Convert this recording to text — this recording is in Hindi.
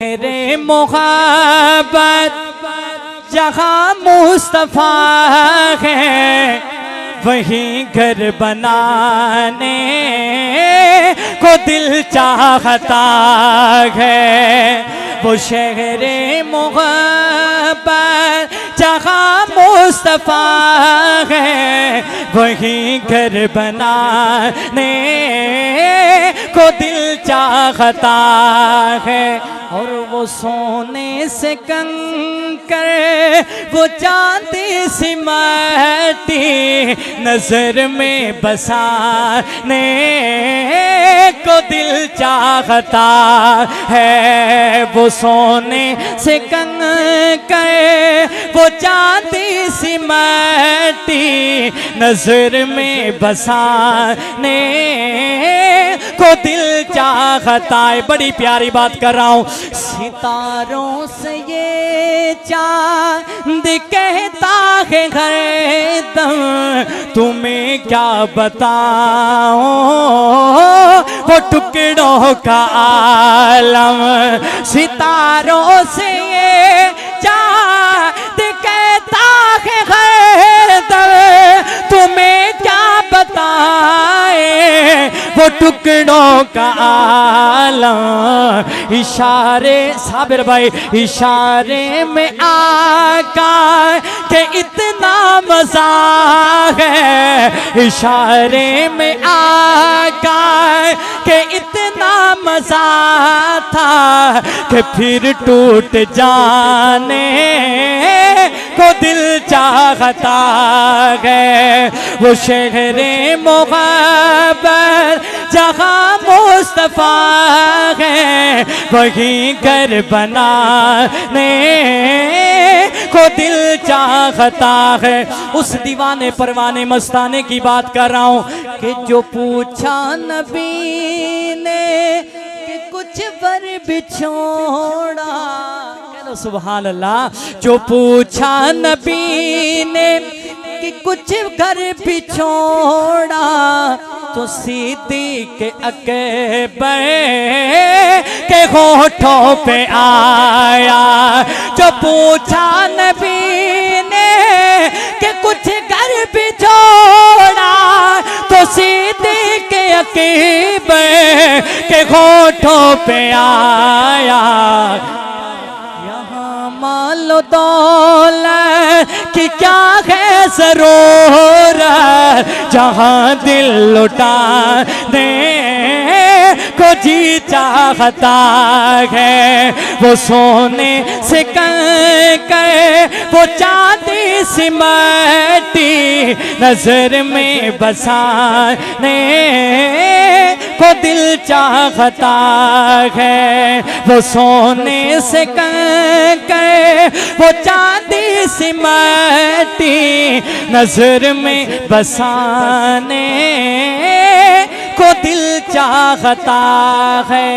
मेरे मोहब्बत जहाँ मुस्तफा है वहीं घर बनाने को दिल चाहता है। वो शहरे मोहब्बत जहाँ मुस्तफा है वहीं घर बनाने को दिल चाहता है। और वो सोने से कंकर वो चांदी सी माटी नजर में बसाने को दिल चाहता है। वो सोने से कंकर वो चांदी सी माटी नजर में बसाने को दिल चाहता है। बड़ी प्यारी बात कर रहा हूँ। सितारों से ये चांद कहता है हरदम तुम्हें क्या बताऊं वो टुकड़ों का आलम। सितारों से ये चांद कहता है हरदम तुम्हें क्या बताए वो टुकड़ों का आलम। इशारे साबिर भाई इशारे में आका के इतना मजा है। इशारे में आका के इतना मजा था कि फिर टूट जाने को दिल चाहता है। वो शहरे मोहब्बत जहाँ मुस्तफा है वहीं घर बनाने को दिल चाहता है। उस दीवाने परवाने मस्ताने की बात कर रहा हूँ कि जो पूछा नबी ने कि कुछ वर बिछोड़ा। कहो सुभान अल्लाह। जो पूछा नबी ने कि कुछ घर बिछोड़ा तो सिद्दीक़ अकबर के होठों पे आया। जो पूछा नबी ने कि कुछ घर बिछोड़ा तो सिद्दीक़ अकबर के होठों पे आया। यहाँ मालो दौलत कि क्या है ज़रूरत जहाँ दिल लुटाने को जी चाहता है। वो सोने से कंकर वो चांदी सी माटी नजर में बसाने को दिल चाहता है। वो सोने से कंकर वो चांदी सी माटी नजर में बसाने को दिल चाहता है।